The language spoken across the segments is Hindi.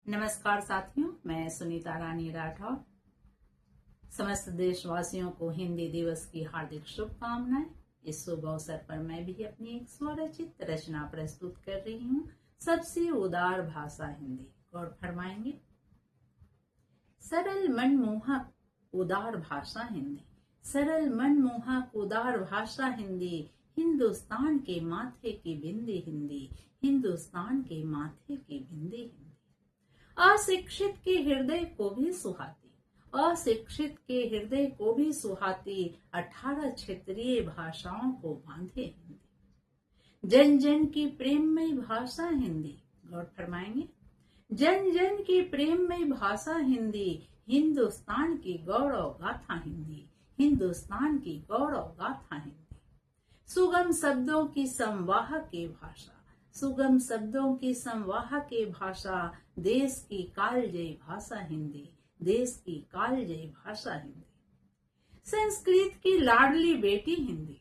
नमस्कार साथियों, मैं सुनीता रानी राठौर। समस्त देशवासियों को हिंदी दिवस की हार्दिक शुभकामनाएं। इस शुभ अवसर पर मैं भी अपनी एक स्वरचित रचना प्रस्तुत कर रही हूँ। सबसे उदार भाषा हिंदी। गौर फरमाएंगे। सरल मनमोहक उदार भाषा हिंदी, सरल मनमोहक उदार भाषा हिंदी, हिंदुस्तान के माथे की बिंदी हिंदी, हिंदुस्तान के माथे की बिंदी हिंदी। अशिक्षित के हृदय को भी सुहाती, अशिक्षित के हृदय को भी सुहाती, 18 क्षेत्रीय भाषाओं को बांधे हिंदी। जन जन की प्रेममय भाषा हिंदी। गौर फरमाएंगे। जन जन की प्रेममय भाषा हिंदी, हिंदुस्तान की गौरव गाथा हिंदी, हिंदुस्तान की गौरव गाथा हिंदी। सुगम शब्दों की संवाह की भाषा, सुगम शब्दों की संवाह की भाषा, देश की कालजयी भाषा हिंदी, देश की कालजयी भाषा हिंदी। संस्कृत की लाडली बेटी हिंदी,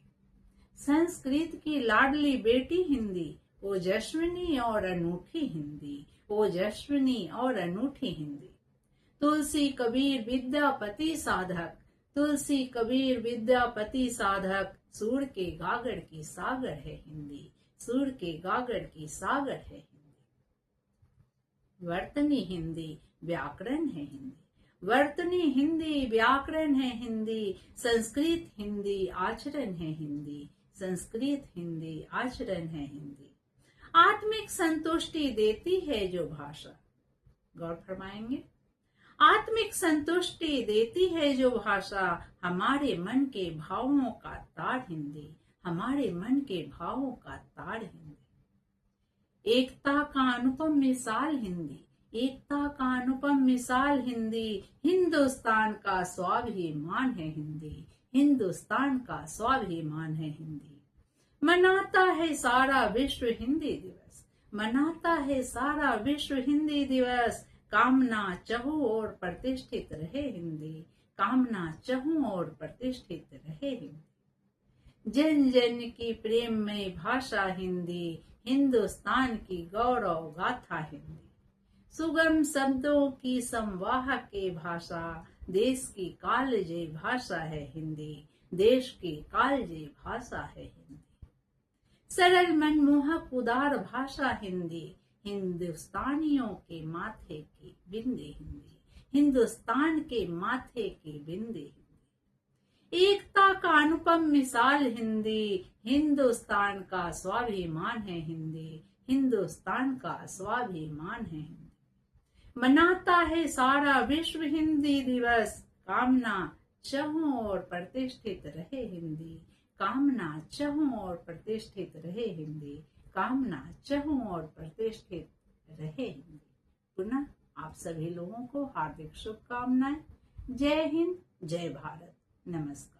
संस्कृत की लाडली बेटी हिंदी, ओजस्विनी और अनूठी हिंदी, ओजस्विनी और अनूठी हिंदी। तुलसी कबीर विद्यापति साधक, तुलसी कबीर विद्यापति साधक, सूर के गागर की सागर है हिंदी, सूर के गागर की सागर है हिंदी। वर्तनी हिंदी व्याकरण है हिंदी, वर्तनी हिंदी व्याकरण है हिंदी, संस्कृत हिंदी आचरण है हिंदी, संस्कृत हिंदी आचरण है हिंदी। आत्मिक संतुष्टि देती है जो भाषा। गौर फरमाएंगे। आत्मिक संतुष्टि देती है जो भाषा, हमारे मन के भावों का तार हिंदी, हमारे मन के भावों का तार हिंदी। एकता का अनुपम मिसाल हिंदी, एकता का अनुपम मिसाल हिंदी, हिंदुस्तान का स्वाभिमान है हिंदी, हिंदुस्तान का स्वाभिमान है हिंदी। मनाता है सारा विश्व हिंदी दिवस, मनाता है सारा विश्व हिंदी दिवस। कामना चहु और प्रतिष्ठित रहे हिंदी, कामना चहु और प्रतिष्ठित रहे हिंदी। जन जन की प्रेममय भाषा हिंदी, हिंदुस्तान की गौरव गाथा हिंदी। सुगम शब्दों की संवाह के भाषा, देश की कालजयी भाषा है हिंदी, देश की कालजयी भाषा है हिंदी। सरल मनमोहक उदार भाषा हिंदी, हिंदुस्तानियों के माथे की बिंदी हिंदी, हिंदुस्तान के माथे की बिंदी हिंदी। एकता का अनुपम मिसाल हिंदी, हिंदुस्तान का स्वाभिमान है हिंदी, हिंदुस्तान का स्वाभिमान है हिंदी। मनाता है सारा विश्व हिंदी दिवस, कामना चहु और प्रतिष्ठित रहे हिंदी, कामना चहु और प्रतिष्ठित रहे हिंदी, कामना चहु और प्रतिष्ठित रहे हिंदी। पुनः आप सभी लोगों को हार्दिक शुभकामनाएं। जय हिंद, जय भारत, नमस्कार।